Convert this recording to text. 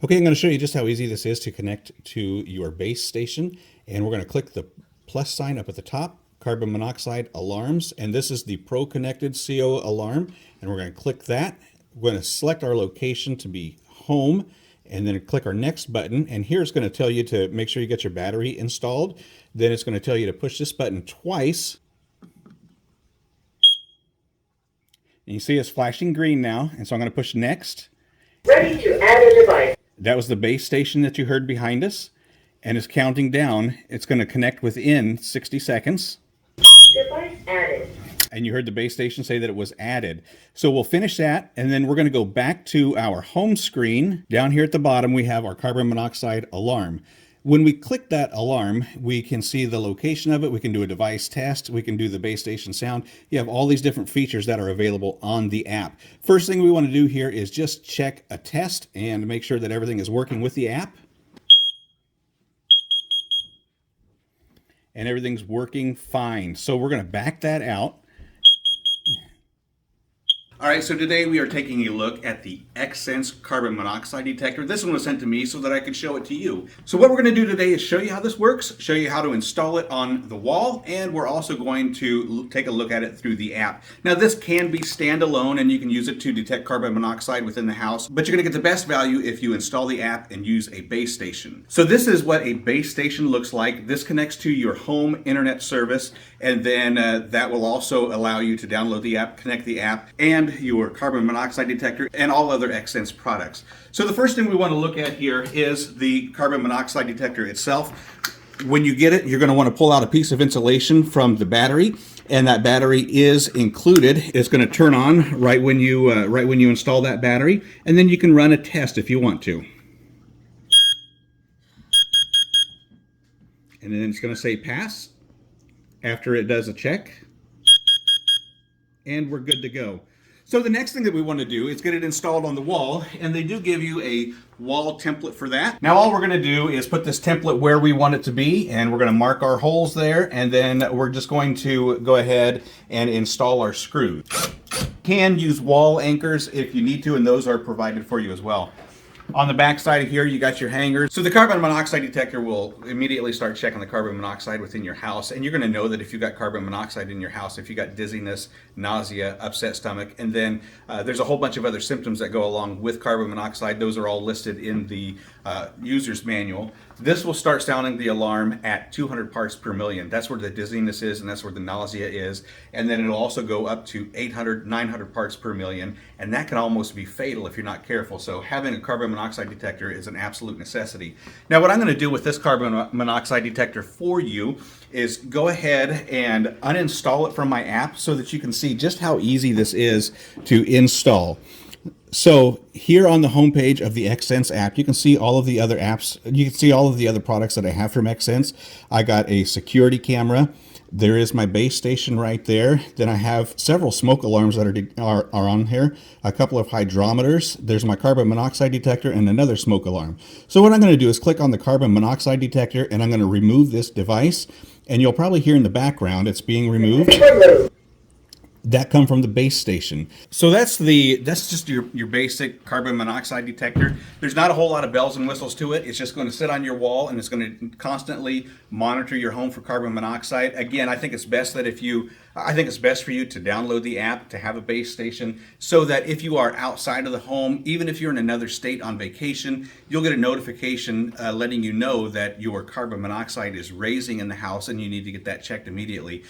Okay, I'm going to show you just how easy this is to connect to your base station. And we're going to click the plus sign up at the top, carbon monoxide alarms. And this is the Pro Connected CO alarm. And we're going to click that. We're going to select our location to be home and then click our next button. And here it's going to tell you to make sure you get your battery installed. Then it's going to tell you to push this button twice. And you see it's flashing green now. And so I'm going to push next. Ready to add a device. That was the base station that you heard behind us, and it's counting down. It's going to connect within 60 seconds. Device added. And you heard the base station say that it was added. So we'll finish that, and then we're going to go back to our home screen. Down here at the bottom, we have our carbon monoxide alarm. When we click that alarm, we can see the location of it. We can do a device test. We can do the base station sound. You have all these different features that are available on the app. First thing we want to do here is just check a test and make sure that everything is working with the app. And everything's working fine. So we're going to back that out. All right, so today we are taking a look at the Xsense carbon monoxide detector. This one was sent to me so that I could show it to you. So what we're going to do today is show you how this works, show you how to install it on the wall, and we're also going to take a look at it through the app. Now this can be standalone and you can use it to detect carbon monoxide within the house, but you're going to get the best value if you install the app and use a base station. So this is what a base station looks like. This connects to your home internet service, and then that will also allow you to download the app, connect the app, and your carbon monoxide detector and all other Xsense products. So the first thing we want to look at here is the carbon monoxide detector itself. When you get it, you're going to want to pull out a piece of insulation from the battery, and that battery is included. It's going to turn on right when you install that battery, and then you can run a test if you want to. And then it's going to say pass after it does a check, and we're good to go. So the next thing that we want to do is get it installed on the wall, and they do give you a wall template for that. Now all we're going to do is put this template where we want it to be, and we're going to mark our holes there, and then we're just going to go ahead and install our screws. You can use wall anchors if you need to, and those are provided for you as well. On the back side here, you got your hangers. So the carbon monoxide detector will immediately start checking the carbon monoxide within your house. And you're going to know that if you've got carbon monoxide in your house, if you got dizziness, nausea, upset stomach, and then there's a whole bunch of other symptoms that go along with carbon monoxide. Those are all listed in the user's manual. This will start sounding the alarm at 200 parts per million. That's where the dizziness is, and that's where the nausea is. And then it'll also go up to 800, 900 parts per million. And that can almost be fatal if you're not careful. So having a carbon monoxide detector is an absolute necessity. Now what I'm going to do with this carbon monoxide detector for you is go ahead and uninstall it from my app so that you can see just how easy this is to install. So here on the homepage of the Xsense app, you can see all of the other apps. You can see all of the other products that I have from Xsense. I got a security camera. There is my base station right there. Then I have several smoke alarms that are on here. A couple of hydrometers. There's my carbon monoxide detector and another smoke alarm. So what I'm going to do is click on the carbon monoxide detector, and I'm going to remove this device. And you'll probably hear in the background it's being removed. That come from the base station. So that's just your basic carbon monoxide detector. There's not a whole lot of bells and whistles to it. It's just going to sit on your wall, and it's going to constantly monitor your home for carbon monoxide. Again, I think it's best for you to download the app, to have a base station, so that if you are outside of the home, even if you're in another state on vacation, you'll get a notification letting you know that your carbon monoxide is raising in the house and you need to get that checked immediately.